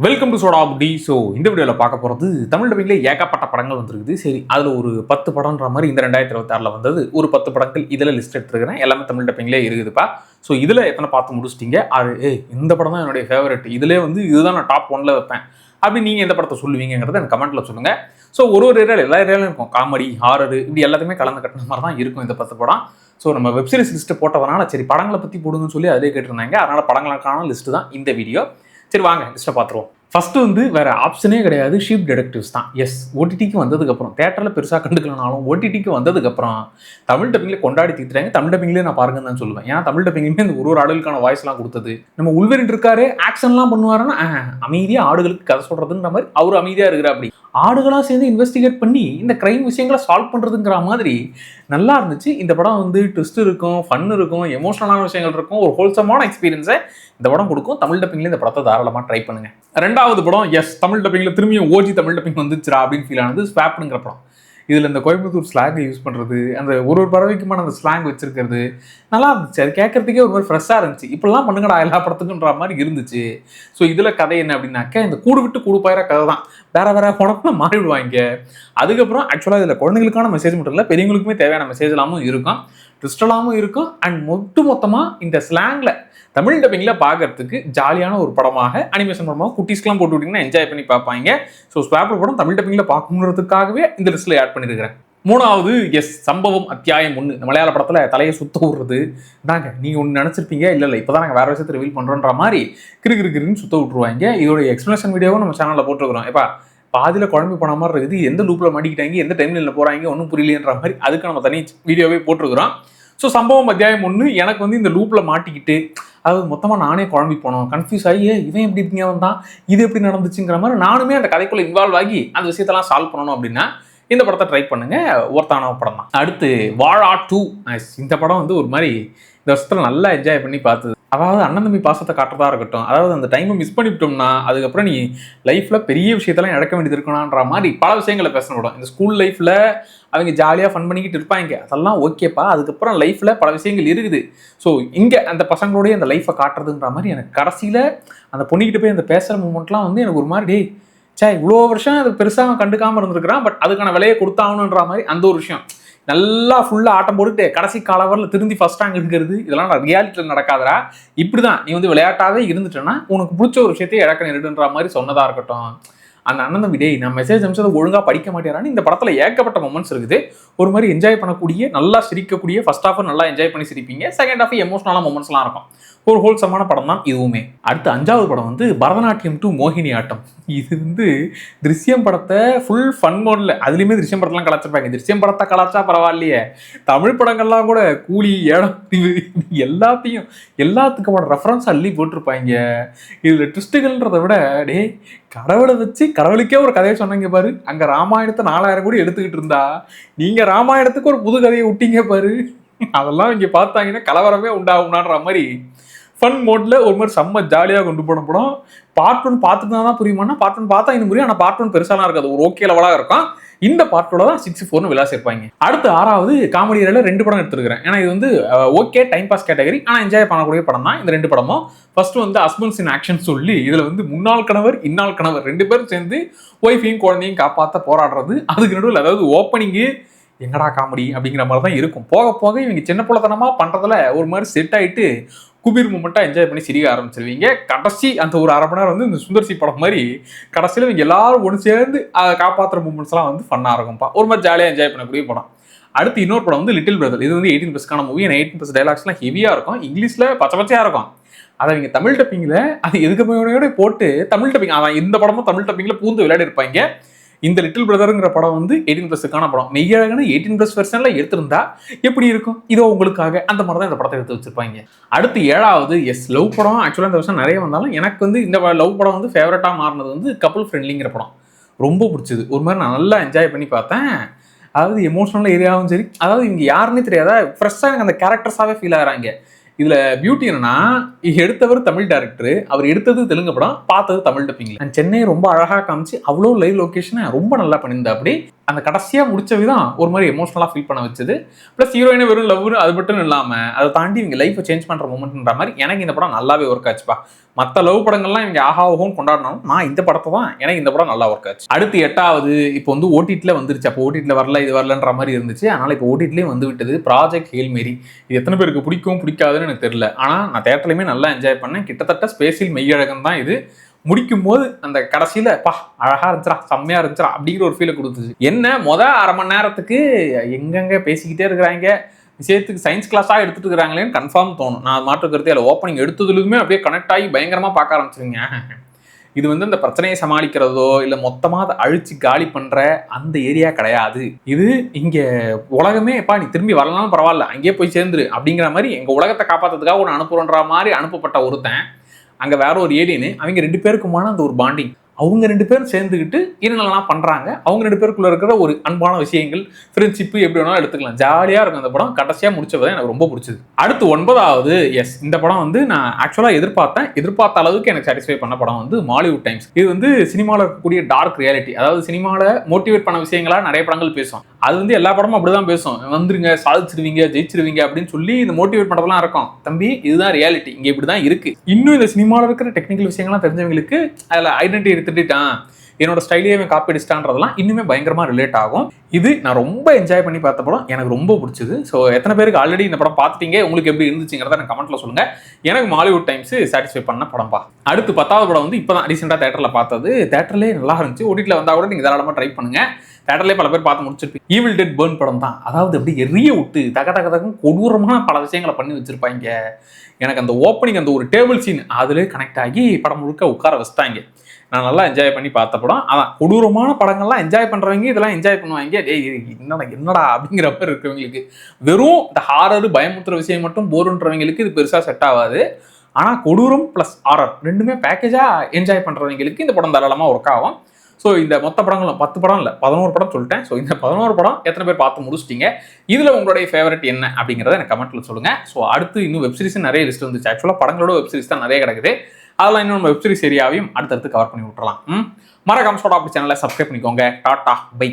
Welcome to soda புடி. So இந்த வீடியோவில் பார்க்க போகிறது தமிழ் டப்பிங்கில் ஏகப்பட்ட படங்கள் வந்துருக்குது. சரி, அதில் ஒரு 10 படம்ன்ற மாதிரி இந்த 2026 வந்தது. ஒரு 10 படங்கள் இதில் லிஸ்ட் எடுத்துருக்கிறேன். எல்லாமே தமிழ் டப்பிங்லேயே இருக்குதுப்பா. ஸோ இதில் எத்தனை பார்த்து முடிச்சிட்டிங்க? இந்த படம் தான் என்னுடைய ஃபேவரட், இதிலே வந்து இதுதான் நான் டாப் 1ல் வைப்பேன் அப்படி நீங்கள் எந்த படத்தை சொல்லுவீங்கிறத எனக்கு கமெண்ட்டில் சொல்லுங்கள். ஸோ ஒரு ஏரியாவில் எல்லா ஏரியாவிலும் இருக்கும், காமெடி, ஹாரர், இப்படி எல்லாத்தையுமே கலந்து கட்டின மாதிரி தான் இருக்கும் இந்த 10 படம். ஸோ நம்ம வெப்சீரிஸ் லிஸ்ட்டு போட்டதுனால சரி படங்களை பற்றி போடுங்கன்னு சொல்லி அதிலே கேட்டிருந்தாங்க. அதனால் படங்களுக்கான லிஸ்ட்டு தான் இந்த வீடியோ. சரி வாங்க லிஸ்ட்டை பார்த்துருவோம். ஃபர்ஸ்ட் வந்து வேற ஆப்ஷனே கிடையாது, ஷீப் டிடெக்டிவ்ஸ் தான். எஸ், ஓடிடிக்கு வந்ததுக்கப்புறம் தேட்டரில் பெருசாக கண்டுக்கலனாலும் ஓடிடிக்கு வந்ததுக்கப்புறம் தமிழ் டப்பிங்கில் கொண்டாடி தீர்த்துறாங்க. தமிழ் டப்பிங்லேயே நான் பாருங்கன்னு தான் சொல்லுவேன். ஏன்னா தமிழ் டப்பிங்குமே இந்த ஒரு ஆடுகளுக்கான வாய்ஸ்லாம் கொடுத்தது. நம்ம உள்வெரின் இருக்காரு, ஆக்ஷன்லாம் பண்ணுவாருன்னா அமைதியாக ஆடுகளுக்கு கதை சொல்றதுன்ற மாதிரி அவர் அமைதியாக இருக்கிற. அப்படி ஆடுகளாக சேர்ந்து இன்வெஸ்டிகேட் பண்ணி இந்த கிரைம் விஷயங்களை சால்வ் பண்ணுறதுங்கிற மாதிரி நல்லா இருந்துச்சு. இந்த படம் வந்து ட்விஸ்ட் இருக்கும், ஃபன் இருக்கும், எமோஷனலான விஷயங்கள் இருக்கும், ஒரு ஹோல்சமான எக்ஸ்பீரியன்ஸை இந்த படம் கொடுக்கும். தமிழ் டப்பிங்ல இந்த படத்தை தாராளமாக ட்ரை பண்ணுங்க. ரெண்டாவது படம், எஸ், தமிழ் டப்பிங்ல திரும்பியும் ஓஜி தமிழ் டப்பிங் வந்துச்சுரா அப்படின்னு ஃபீல் ஆனது ஸ்வாப்னுங்கிற படம். இதில் இந்த கோயம்புத்தூர் ஸ்லாங்கை யூஸ் பண்ணுறது, அந்த ஒரு பறவைக்குமான அந்த ஸ்லாங் வச்சிருக்கிறது நல்லா இருந்துச்சு. அது கேட்கறதுக்கே ஒரு மாதிரி ஃப்ரெஷ்ஷாக இருந்துச்சு. இப்படிலாம் பண்ணுங்கடா எல்லா படத்துக்குன்ற மாதிரி இருந்துச்சு. ஸோ இதில் கதை என்ன அப்படின்னாக்க, இந்த கூடு விட்டு கூடு பாயிற கதை தான். வேற வேற படத்துல மாறிவிடுவாங்க. அதுக்கப்புறம் ஆக்சுவலாக இதில் குழந்தைகளுக்கான மெசேஜ் மட்டும் இல்லை, பெரியவங்களுக்குமே தேவையான மெசேஜ் எல்லாமும் இருக்கும், ட்விஸ்டலாகவும் இருக்கும். அண்ட் மொத்தமாக இந்த ஸ்லாங்கில் தமிழ் டப்பிங்கில் பார்க்கறதுக்கு ஜாலியான ஒரு படமாக, அனிமேஷன் படமாக குட்டீஸ்க்கெலாம் போட்டு விட்டிங்கன்னா என்ஜாய் பண்ணி பார்ப்பாங்க. ஸோ ஸ்வாப் படம் தமிழ் டப்பிங்கில் பார்க்கணுன்றதுக்காகவே இந்த லிஸ்ட்டில் ஆட் பண்ணியிருக்கிறேன். மூணாவது, எஸ், சம்பவம் அத்தியாயம் 1. மலையாள படத்தில் தலையை சுத்த விடுறது தாங்க. நீங்கள் ஒன்று நினச்சிருப்பீங்க, இல்லை இப்போ தான் நாங்கள் வேறு விஷயத்தை ரிவீல் பண்ணுறோன்ற மாதிரி கிருன்னு சுத்த விட்டுருவாங்க. இதோடைய எக்ஸ்ப்ளனேஷன் வீடியோவும் நம்ம சேனலில் போட்டுருக்குறோம். எப்பா பாதியில் குழம்பு போன மாதிரி இருக்குது, எந்த லூப்பில் மாட்டிக்கிட்டாங்க, எந்த டைம்ல போகிறாங்க ஒன்றும் புரியலன்ற மாதிரி அதுக்கு நம்ம தனி வீடியோவே போட்டுருக்குறோம். ஸோ சம்பவம் அத்தியாயம் 1 எனக்கு வந்து இந்த லூப்பில் மாட்டிக்கிட்டு, அதாவது மொத்தமாக நானே குழம்பி போனோம், கன்ஃபியூஸ் ஆகி இவன் எப்படி இருக்கீங்க வந்தான், இது எப்படி நடந்துச்சுங்கிற மாதிரி நானுமே அந்த கதைக்குள்ளே இன்வால்வ் ஆகி அந்த விஷயத்தெல்லாம் சால்வ் பண்ணணும் அப்படின்னா இந்த படத்தை ட்ரை பண்ணுங்க. ஒருத்தான படம் தான். அடுத்து வாழா 2. இந்த படம் வந்து ஒரு மாதிரி இந்த வருஷத்தில் நல்லா என்ஜாய் பண்ணி பார்த்தது. அதாவது அண்ணன் தம்பி பாசத்தை காட்டுறதா இருக்கட்டும், அதாவது அந்த டைமை மிஸ் பண்ணிவிட்டோம்னா அதுக்கப்புறம் நீ லைஃப்பில் பெரிய விஷயத்தெல்லாம் இழக்க வேண்டியது இருக்கணும்ன்ற மாதிரி பல விஷயங்களை பேசணும் படம். இந்த ஸ்கூல் லைஃப்பில் அவங்க ஜாலியாக ஃபன் பண்ணிக்கிட்டு இருப்பாங்க, அதெல்லாம் ஓகேப்பா. அதுக்கப்புறம் லைஃப்பில் பல விஷயங்கள் இருக்குது. ஸோ இங்கே அந்த பசங்களோடைய அந்த லைஃப்பை காட்டுறதுன்ற மாதிரி எனக்கு கடைசியில் அந்த பொண்ணுக்கிட்ட போய் அந்த பேசுகிற மூமெண்ட்லாம் வந்து எனக்கு ஒரு மாதிரி இவ்வளோ வருஷம் அது பெருசாக கண்டுக்காமல் இருந்திருக்கிறான், பட் அதுக்கான விலையை கொடுத்தாகணுன்ற மாதிரி அந்த ஒரு விஷயம் நல்லா ஃபுல்லாக ஆட்டம் போட்டுட்டு கடைசி காலவரில் திருந்தி ஃபர்ஸ்ட் ரேங்க் எடுக்கிறது, இதெல்லாம் ரியாலிட்டியில் நடக்காதரா. இப்படி தான் நீ வந்து விளையாட்டாவே இருந்துட்டேன்னா உனக்கு பிடிச்ச ஒரு விஷயத்தையே இழக்க நேரிடுன்ற மாதிரி சொன்னதாக இருக்கட்டும். அந்த அண்ணன் தம்பி நான் மெசேஜ் அனுப்பிச்சதை ஒழுங்காக படிக்க மாட்டேறான்னு இந்த படத்தில் ஏகப்பட்ட மொமெண்ட்ஸ் இருக்குது. ஒரு மாதிரி என்ஜாய் பண்ணக்கூடிய, நல்லா சிரிக்கக்கூடிய, ஃபர்ஸ்ட் ஹாஃப் நல்லா என்ஜாய் பண்ணி சிரிப்பீங்க, செகண்ட் ஹாஃப் எமோஷனலான மொமெண்ட்ஸ்லாம் இருக்கும். ஒரு ஹோல்சமான படம் தான் இதுவுமே. அடுத்து 5வது படம் வந்து பரதநாட்டியம் 2 மோகினி ஆட்டம். இது வந்து திருஷ்யம் படத்தை ஃபுல் ஃபன் மோடில், அதுலேயுமே திருஷ்யம் படத்தெல்லாம் கலாச்சிருப்பாங்க. திருஷ்யம் படத்தை கலாச்சா பரவாயில்லையே, தமிழ் படங்கள்லாம் கூட கூலி, ஏடம், எல்லாத்துக்குமான ரெஃபரன்ஸ் அள்ளி போட்டிருப்பாங்க. இதில் ட்விஸ்ட்டுகள்ன்றதை விட கடவுளை வச்சு கடவுளுக்கே ஒரு கதையை சொன்னீங்க பாரு. அங்கே ராமாயணத்தை 4000 கூட எடுத்துக்கிட்டு இருந்தா நீங்கள் ராமாயணத்துக்கு ஒரு புது கதையை விட்டீங்க பாரு. அதெல்லாம் இங்கே பார்த்தாங்கன்னா கலவரமே உண்டாகும்னான்ற மாதிரி ஃபன் மோட்ல ஒரு மாதிரி செம்ம ஜாலியாக கொண்டு போன படம். பார்ட் 1 பார்த்துட்டு தான் புரியுமானா, பார்ட் 1 பார்த்தா இன்னும் புரியும். ஆனால் பார்ட் 1 பெருசாலாம் இருக்காது, ஒரு ஓகே லெவலாக இருக்கும். இந்த பார்ட்டோட தான் 64ன்னு விழா சேர்ப்பாங்க. அடுத்து 6வது காமெடி ஏரியாவில் 2 படம் எடுத்துருக்கிறேன். ஏன்னா இது வந்து ஓகே டைம் பாஸ் கேட்டகரி, ஆனால் என்ஜாய் பண்ணக்கூடிய படம் தான் இந்த 2 படமும். ஃபர்ஸ்ட் வந்து ஹஸ்பண்ட்ஸ் இன் ஆக்ஷன் சொல்லி இதில் வந்து முன்னாள் கணவர் இன்னாள் கணவர் 2 பேரும் சேர்ந்து ஒய்ஃபையும் குழந்தையும் காப்பாற்ற போராடுறது. அதுக்கு நடுவில் அதாவது ஓப்பனிங்கு எங்கடா காமெடி அப்படிங்கிற மாதிரி தான் இருக்கும். போக போக இவங்க சின்ன பிள்ளைத்தனமாக பண்ணுறதுல ஒரு மாதிரி செட் ஆகிட்டு குபீர் மூமெண்ட்டாக என்ஜாய் பண்ணி சிரிக்க ஆரம்பிச்சிருவீங்க. கடைசி அந்த ஒரு அரை மணி நேரம் வந்து இந்த சுந்தர்சி படம் மாதிரி கடைசியில் இவங்க எல்லாரும் ஒன்று சேர்ந்து அதை காப்பாற்றுற மூமெண்ட்ஸ்லாம் வந்து ஃபன்னாக இருக்கும்ப்பா. ஒரு மாதிரி ஜாலியாக என்ஜாய் பண்ணக்கூடிய படம். அடுத்து இன்னொரு படம் வந்து லிட்டில் பிரதர். இது வந்து 18+க்கான மூவி. 18+ டைலாக்ஸ்லாம் ஹெவியாக இருக்கும், இங்கிலீஷில் பச்சையாக இருக்கும். அதை இவங்க தமிழ் டப்பிங்கில் அது எதுக்கு போட்டு தமிழ் டப்பிங், அதான் இந்த படமும் தமிழ் டப்பிங்கில் பூந்து விளையாடி இருப்பாங்க. இந்த லிட்டில் பிரதருங்கிற படம் வந்து 18+க்கான படம். மெய்யழகான 18+ வெர்ஷன்ல எடுத்திருந்தா எப்படி இருக்கும், இதோ உங்களுக்காக அந்த மாதிரி தான் இந்த படத்தை எடுத்து வச்சிருப்பாங்க. அடுத்து 7வது, எஸ், லவ் படம். ஆக்சுவலாக இந்த வருஷம் நிறைய வந்தாலும் எனக்கு வந்து இந்த லவ் படம் வந்து ஃபேவரட்டாக மாறினது வந்து கப்புள் ஃப்ரெண்ட்லிங்கிற படம். ரொம்ப பிடிச்சது. ஒரு மாதிரி நான் நல்லா என்ஜாய் பண்ணி பார்த்தேன். அதாவது எமோஷனல் ஏரியாவும் சரி, அதாவது இவங்க யாருன்னே தெரியாத ஃப்ரெஷ்ஷாக எனக்கு அந்த கேரக்டர்ஸாகவே ஃபீல் ஆகிறாங்க. இதில் பியூட்டி என்னன்னா, எடுத்தவர் தமிழ் டேரக்டர், அவர் எடுத்தது தெலுங்கு படம், பார்த்தது தமிழ் டப்பிங்கில். சென்னையை ரொம்ப அழகாக காமிச்சு அவ்வளோ லைவ் லொக்கேஷனை ரொம்ப நல்லா பண்ணியிருந்தா. அப்படி அந்த கடைசியா முடிச்ச விதம் ஒரு மாதிரி எமோஷனலா ஃபீல் பண்ண வச்சது. ப்ளஸ் ஹீரோயினை வெறும் லவ்னு அது மட்டும் இல்லாம அதை தாண்டி இவங்க லைஃப்பை சேஞ்ச் பண்ற மூமெண்ட்ன்ற மாதிரி எனக்கு இந்த படம் நல்லாவே ஒர்க் ஆச்சுப்பா. மற்ற லவ் படங்கள்லாம் இவங்க ஆஹா ஓஹோன்னு கொண்டாடினாலும் நான் இந்த படத்தை தான் எனக்கு இந்த படம் நல்லா ஒர்க் ஆச்சு. அடுத்து 8வது இப்போ வந்து ஓடிடில வந்துருச்சு. அப்போ ஓடிடில வரல இது வரலன்ற மாதிரி இருந்துச்சு. அதனால இப்போ ஓடிடிலேயே வந்து விட்டது ப்ராஜெக்ட் ஹேல் மேரி. இது எத்தனை பேருக்கு பிடிக்கும் பிடிக்காதுன்னு எனக்கு தெரியல. ஆனால் நான் தேட்டர்லையுமே நல்லா என்ஜாய் பண்ணேன். கிட்டத்தட்ட ஸ்பேஸில் மெய்யழகன் தான் இது. முடிக்கும் போது அந்த கடைசியில பா அழகா இருந்துச்சா செம்மையா இருந்துச்சா அப்படிங்கிற ஒரு ஃபீலை கொடுத்துச்சு. என்ன அரை மணி நேரத்துக்கு எங்கெங்க பேசிக்கிட்டே இருக்கிறாங்க, விஷயத்துக்கு சயின்ஸ் கிளாஸாக எடுத்துட்டு இருக்கிறாங்களேன்னு கன்ஃபார்ம் தோணும். நான் மாற்று கருத்து அதில் ஓப்பனிங் எடுத்ததுலுமே அப்படியே கனெக்ட் ஆகி பயங்கரமா பார்க்க ஆரம்பிச்சிருங்க. இது வந்து இந்த பிரச்சனையை சமாளிக்கிறதோ இல்லை மொத்தமாக அதை அழிச்சு காலி பண்ற அந்த ஏரியா கிடையாது. இது இங்க உலகமே எப்பா நீ திரும்பி வரலாம்னு பரவாயில்ல அங்கேயே போய் சேர்ந்துரு அப்படிங்கிற மாதிரி எங்க உலகத்தை காப்பாற்றுறதுக்காக ஒன்று அனுப்புறன்ற மாதிரி அனுப்பப்பட்ட ஒருத்தன் அங்க வேற ஒரு ஏலியனு. அவங்க 2 பேருக்குமான அந்த ஒரு பாண்டிங், அவங்க 2 பேரும் சேர்ந்துக்கிட்டு என்னென்னலாம் பண்றாங்க, அவங்க 2 பேருக்குள்ள இருக்கிற ஒரு அன்பான விஷயங்கள், ஃப்ரெண்ட்ஷிப்பு எப்படி வேணாலும் எடுத்துக்கலாம். ஜாலியா இருக்கும் அந்த படம். கடைசியா முடிச்சது எனக்கு ரொம்ப பிடிச்சது. அடுத்து 9வது எஸ் இந்த படம் வந்து நான் ஆக்சுவலா எதிர்பார்த்த அளவுக்கு எனக்கு சாட்டிஸ்ஃபை பண்ண படம் வந்து மாலிவுட் டைம்ஸ். இது வந்து சினிமாவில் இருக்கக்கூடிய டார்க் ரியாலிட்டி. அதாவது சினிமாவில் மோட்டிவேட் பண்ண விஷயங்களா நிறைய படங்கள் பேசும். அது வந்து எல்லா படமும் அப்படிதான் பேசும். வந்துருங்க சாதிச்சிருவீங்க ஜெயிச்சிருவீங்க அப்படின்னு சொல்லி இந்த மோட்டிவேட் பண்றதெல்லாம் இருக்கும். தம்பி இதுதான் ரியாலிட்டி, இங்க இப்படிதான் இருக்கு. இன்னும் இந்த சினிமாவில் இருக்கிற டெக்னிக்கல் விஷயங்கள்லாம் தெரிஞ்சவங்களுக்கு அதில் ஐடென்டிட்டி எடுத்துட்டான் என்னோட ஸ்டைலே காப்பி அடிச்சிட்டான்றதெல்லாம் இன்னுமே பயங்கரமா ரிலேட் ஆகும். இது நான் ரொம்ப என்ஜாய் பண்ணி பார்த்த படம், எனக்கு ரொம்ப பிடிச்சது. ஸோ எத்தனை பேருக்கு ஆல்ரெடி இந்த படம் பார்த்துட்டீங்க, உங்களுக்கு எப்படி இருந்துச்சுங்கிறத எனக்கு கமெண்ட்ல சொல்லுங்க. எனக்கு மாலிவுட் டைம்ஸ் சாட்டிஸ்ஃபை பண்ண படம்பா. அடுத்து 10வது படம் வந்து இப்போதான் ரீசெண்டாக தேட்டரில் பார்த்தது. தேட்டர்லேயே நல்லா இருந்துச்சு. ஓடிடியில் வந்தால் கூட நீங்கள் தாராளமாக ட்ரை பண்ணுங்க. தேட்டர்லேயே பல பேர் பார்த்து முடிச்சிருப்பீங்க. ஈவில் டெட் பர்ன் படம் தான். அதாவது அப்படி எரிய விட்டு தகதகதகம் கொடூரமான பல விஷயங்களை பண்ணி வச்சிருப்பாங்க. எனக்கு அந்த ஓப்பனிங் அந்த ஒரு டேபிள் சீன் அதுலேயே கனெக்ட் ஆகி படம் முழுக்க உட்கார வச்சுட்டாங்க. நான் நல்லா என்ஜாய் பண்ணி பார்த்த படம். அதான் கொடூரமான படங்கள்லாம் என்ஜாய் பண்ணுறவங்க இதெல்லாம் என்ஜாய் பண்ணுவாங்க. என்னடா அப்படிங்கிற மாதிரி இருக்கிறவங்களுக்கு, வெறும் இந்த ஹாரர் பயமுறுத்துற விஷயம் மட்டும் போருன்றவங்களுக்கு இது பெருசாக செட் ஆகாது. ஆனால் கொடூரம் ப்ளஸ் ஹாரர் ரெண்டுமே பேக்கேஜாக என்ஜாய் பண்ணுறவங்களுக்கு இந்த படம் தாராளமாக ஒர்க் ஆகும். ஸோ இந்த மொத்த படங்களும் 10 படம் இல்லை 11 படம் சொல்லிட்டேன். ஸோ இந்த 11 படம் எத்தனை பேர் பார்த்து முடிச்சிட்டீங்க, இதில் உங்களுடைய ஃபேவரட் என்ன அப்படிங்கிறத எனக்கு கமெண்ட்ல சொல்லுங்கள். ஸோ அடுத்து இன்னும் வெப்சீரிஸ் நிறைய லிஸ்ட் வந்துச்சு. ஆக்சுவலாக படங்களோட வெப்சீரிஸ் தான் நிறைய கிடக்குது. அதெல்லாம் இன்னும் நம்ம வெப்சீரிஸ் ஏரியாவையும் அடுத்தடுத்து கவர் பண்ணி விட்டுறலாம். மறக்காம சோடா அப்படி சேனலை சப்ஸ்கிரைப் பண்ணிக்கோங்க. Tata bye.